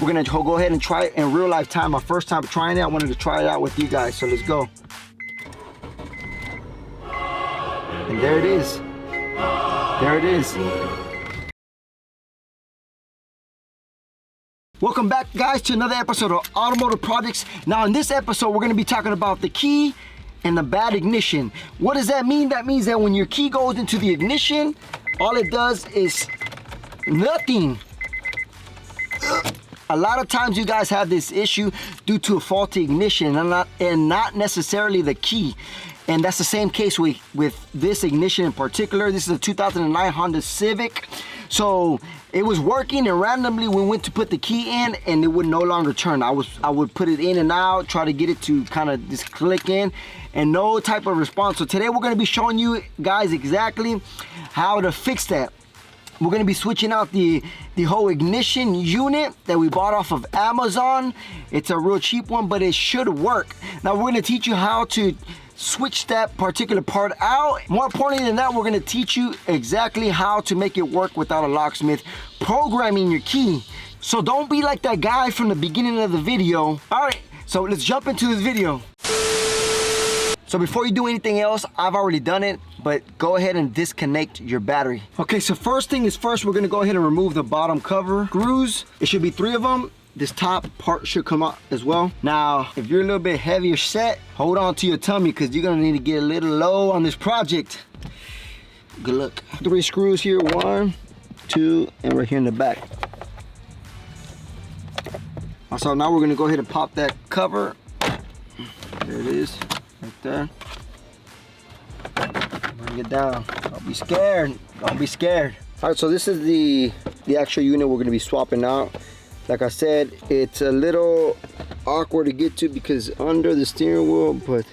We're gonna go ahead and try it in real life time. My first time trying it, I wanted to try it out with you guys, so let's go. And there it is. There it is. Welcome back, guys, to another episode of Automotive Projects. Now in this episode, we're gonna be talking about the key and the bad ignition. What does that mean? That means that when your key goes into the ignition, all it does is nothing. A lot of times you guys have this issue due to a faulty ignition and not necessarily the key. And that's the same case with this ignition in particular. This is a 2009 Honda Civic. So it was working, and randomly we went to put the key in and it would no longer turn. I would put it in and out, try to get it to kind of just click in, and no type of response. So today we're gonna be showing you guys exactly how to fix that. We're gonna be switching out the whole ignition unit that we bought off of Amazon. It's a real cheap one, but it should work. Now we're gonna teach you how to switch that particular part out. More importantly than that, we're gonna teach you exactly how to make it work without a locksmith programming your key. So don't be like that guy from the beginning of the video. All right, so let's jump into this video. So before you do anything else, I've already done it, but go ahead and disconnect your battery. Okay, so first thing is first, we're gonna go ahead and remove the bottom cover screws. It should be 3 of them. This top part should come out as well. Now, if you're a little bit heavier set, hold on to your tummy because you're gonna need to get a little low on this project. Good luck. 3 screws here, 1, 2, and right here in the back. So now we're gonna go ahead and pop that cover. There it is, right there. Bring it down. Don't be scared. Don't be scared. All right, so this is the actual unit we're gonna be swapping out. Like I said, it's a little awkward to get to because under the steering wheel, but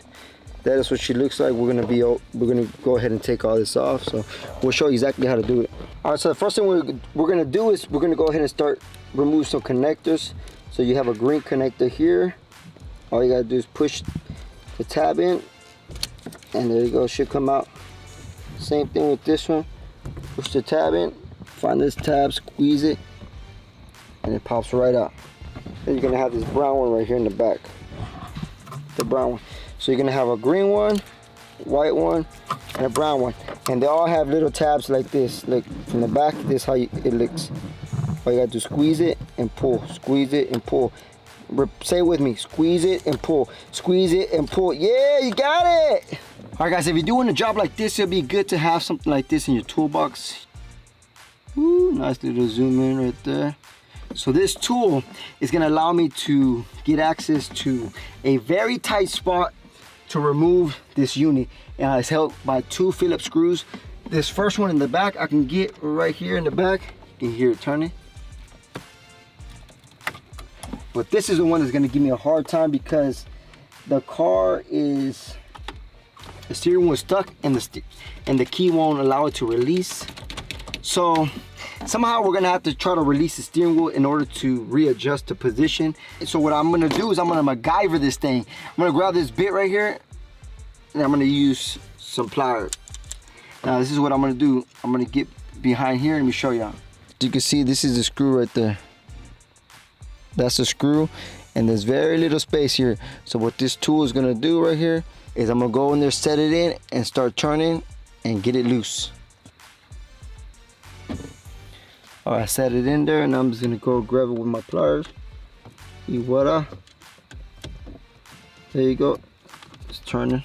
that is what she looks like. We're gonna go ahead and take all this off. So we'll show you exactly how to do it. All right, so the first thing we're gonna do is we're gonna go ahead and start remove some connectors. So you have a green connector here. All you gotta do is push the tab in, and there you go, it should come out. Same thing with this one. Push the tab in, find this tab, squeeze it, and it pops right out. Then you're gonna have this brown one right here in the back. The brown one. So you're gonna have a green one, white one, and a brown one. And they all have little tabs like this. Look, from the back, this is how it looks. All you gotta do is squeeze it and pull. Squeeze it and pull. Say it with me, squeeze it and pull. Squeeze it and pull. Yeah, you got it! All right, guys, if you're doing a job like this, it'll be good to have something like this in your toolbox. Ooh, nice little zoom in right there. So this tool is gonna allow me to get access to a very tight spot to remove this unit. It's held by 2 Phillips screws. This first one in the back, I can get right here in the back. You can hear it turning. But this is the one that's gonna give me a hard time because the steering wheel is stuck and the key won't allow it to release. So somehow we're gonna have to try to release the steering wheel in order to readjust the position. So what I'm gonna do is I'm gonna MacGyver this thing. I'm gonna grab this bit right here and I'm gonna use some pliers. Now this is what I'm gonna do. I'm gonna get behind here and let me show y'all. You can see this is the screw right there. That's the screw, and there's very little space here. So what this tool is gonna do right here is I'm gonna go in there, set it in, and start turning and get it loose. All right, I set it in there, and I'm just gonna go grab it with my pliers. Y voila. There you go. Just turn it.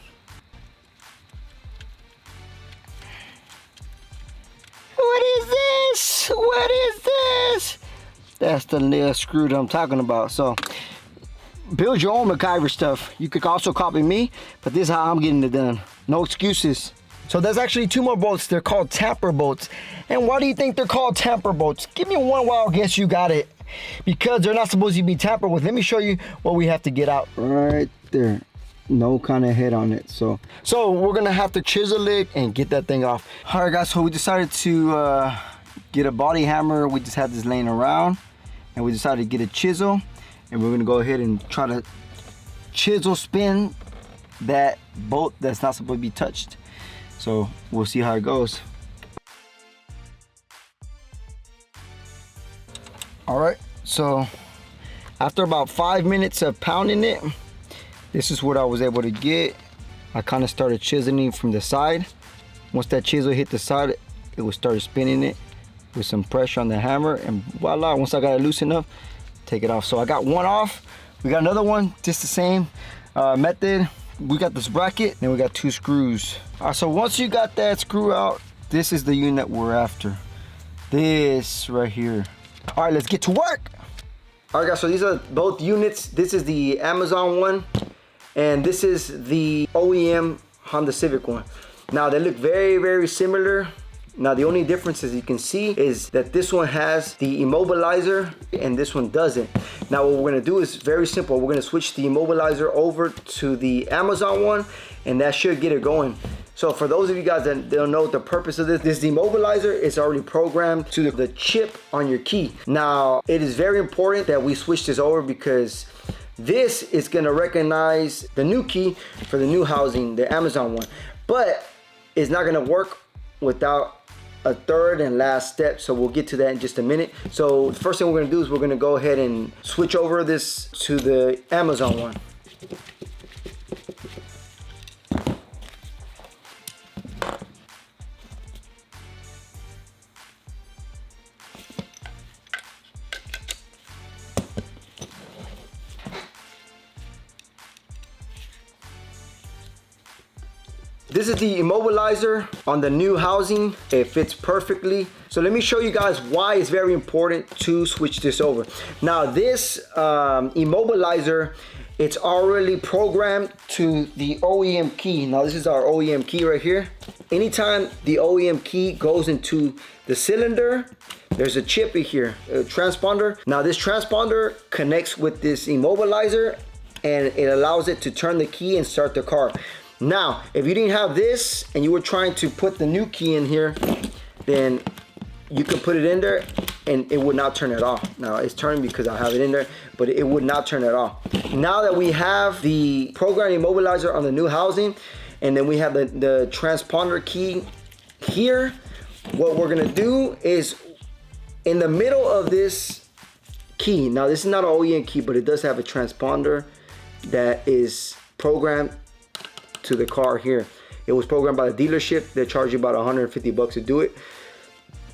What is this? What is this? That's the little screw that I'm talking about. So build your own MacGyver stuff. You could also copy me, but this is how I'm getting it done. No excuses. So there's actually 2 more bolts. They're called tamper bolts. And why do you think they're called tamper bolts? Give me one wild guess you got it. Because they're not supposed to be tampered with. Let me show you what we have to get out. Right there. No kind of head on it. So we're gonna have to chisel it and get that thing off. All right, guys, so we decided to get a body hammer. We just had this laying around, and we decided to get a chisel, and we're gonna go ahead and try to chisel spin that bolt that's not supposed to be touched. So we'll see how it goes. All right, so After about 5 minutes of pounding it, this is what I was able to get. I kind of started chiseling from the side. Once that chisel hit the side, it would start spinning it with some pressure on the hammer, and voila, once I got it loose enough, take it off. So I got one off. We got another one, just the same method. We got this bracket, and we got 2 screws. All right, so once you got that screw out, this is the unit we're after. This right here. All right, let's get to work. All right, guys, so these are both units. This is the Amazon one, and this is the OEM Honda Civic one. Now, they look very, very similar. Now, the only difference, as you can see, is that this one has the immobilizer and this one doesn't. Now, what we're gonna do is very simple. We're gonna switch the immobilizer over to the Amazon one, and that should get it going. So for those of you guys that don't know the purpose of this demobilizer is already programmed to the chip on your key. Now, it is very important that we switch this over because this is gonna recognize the new key for the new housing, the Amazon one. But it's not gonna work without a third and last step, so we'll get to that in just a minute. So the first thing we're gonna do is we're gonna go ahead and switch over this to the Amazon one. This is the immobilizer on the new housing. It fits perfectly. So let me show you guys why it's very important to switch this over. Now this immobilizer, it's already programmed to the OEM key. Now this is our OEM key right here. Anytime the OEM key goes into the cylinder, there's a chip in here, a transponder. Now this transponder connects with this immobilizer and it allows it to turn the key and start the car. Now, if you didn't have this and you were trying to put the new key in here, then you could put it in there and it would not turn it off. Now, it's turning because I have it in there, but it would not turn it off. Now that we have the program immobilizer on the new housing, and then we have the transponder key here, what we're gonna do is in the middle of this key, now this is not an OEM key, but it does have a transponder that is programmed to the car here. It was programmed by the dealership. They charge you about 150 bucks to do it.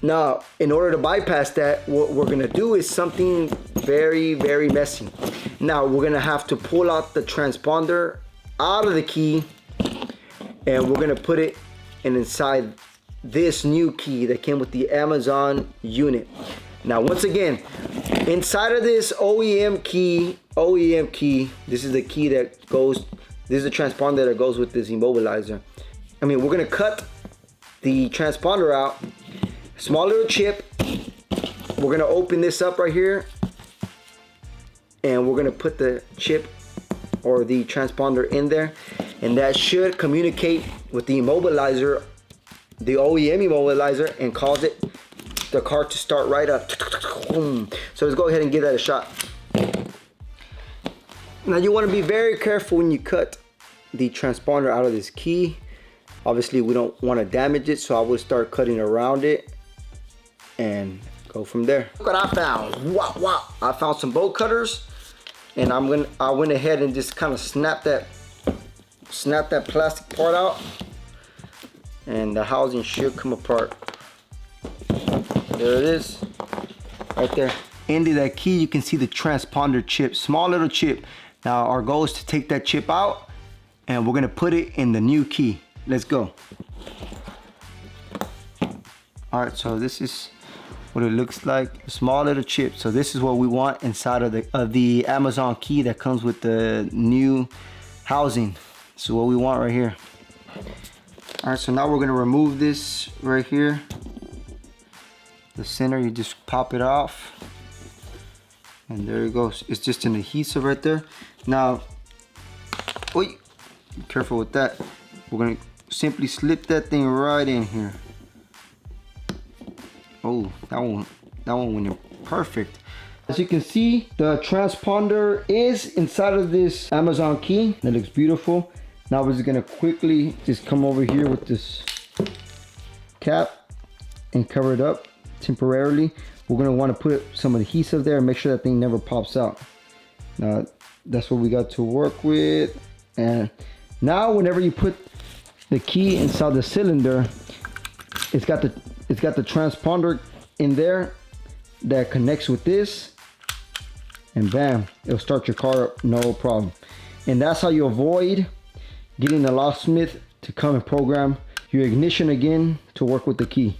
Now, in order to bypass that, what we're gonna do is something very, very messy. Now, we're gonna have to pull out the transponder out of the key, and we're gonna put it inside this new key that came with the Amazon unit. Now, once again, inside of this OEM key, this is the key that goes, this is the transponder that goes with this immobilizer. I mean, we're gonna cut the transponder out, small little chip. We're gonna open this up right here, and we're gonna put the chip or the transponder in there, and that should communicate with the immobilizer, the OEM immobilizer, and cause the car to start right up. So let's go ahead and give that a shot. Now you want to be very careful when you cut the transponder out of this key. Obviously we don't want to damage it, so I would start cutting around it and go from there. Look what I found. Wow. I found some bolt cutters, and I went ahead and just kind of snap that plastic part out, and the housing should come apart. There it is, right there. Into that key, you can see the transponder chip, small little chip. Now our goal is to take that chip out, and we're gonna put it in the new key. Let's go. All right, so this is what it looks like, a small little chip. So this is what we want inside of the Amazon key that comes with the new housing. This is what we want right here. All right, so now we're gonna remove this right here. The center, you just pop it off, and there it goes. It's just an adhesive right there. Now, be careful with that. We're gonna simply slip that thing right in here. Oh, that one went in perfect. As you can see, the transponder is inside of this Amazon key. That looks beautiful. Now we're just gonna quickly just come over here with this cap and cover it up temporarily. We're gonna want to put some adhesive there and make sure that thing never pops out. Now that's what we got to work with. And now whenever you put the key inside the cylinder, it's got the transponder in there that connects with this, and bam, it'll start your car up, no problem. And that's how you avoid getting the locksmith to come and program your ignition again to work with the key.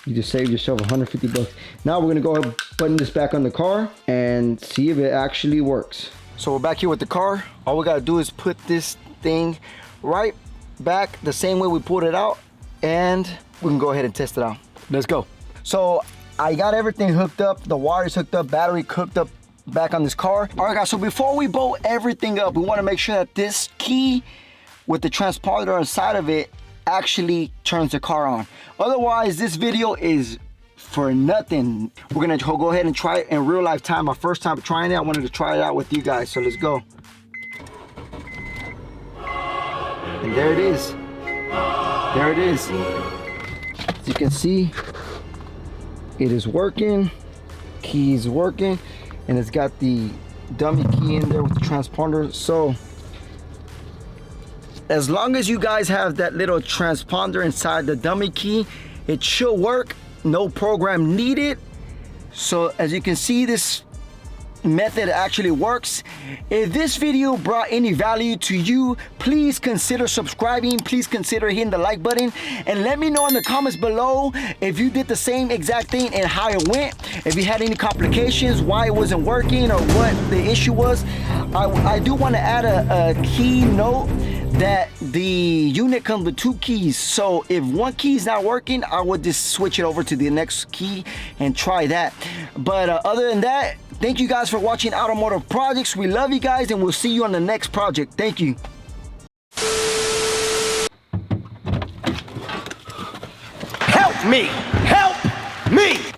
You just saved yourself 150 bucks. Now we're gonna go ahead and button this back on the car and see if it actually works. So we're back here with the car. All we gotta do is put this thing right back the same way we pulled it out, and we can go ahead and test it out. Let's go. So I got everything hooked up, the wires hooked up, battery hooked up back on this car. All right guys, so before we bolt everything up, we wanna make sure that this key with the transponder inside of it actually turns the car on. Otherwise, this video is for nothing. We're gonna go ahead and try it in real life time. My first time trying it, I wanted to try it out with you guys, so let's go. And there it is. There it is. As you can see, it is working. Key is working, and it's got the dummy key in there with the transponder. So as long as you guys have that little transponder inside the dummy key, it should work. No program needed. So as you can see, this method actually works. If this video brought any value to you, please consider subscribing. Please consider hitting the like button, and let me know in the comments below if you did the same exact thing and how it went. If you had any complications, why it wasn't working, or what the issue was. I do want to add a key note that the unit comes with 2 keys. So if one key is not working, I would just switch it over to the next key and try that. But other than that, thank you guys for watching Automotive Projects. We love you guys, and we'll see you on the next project. Thank you. Help me! Help me!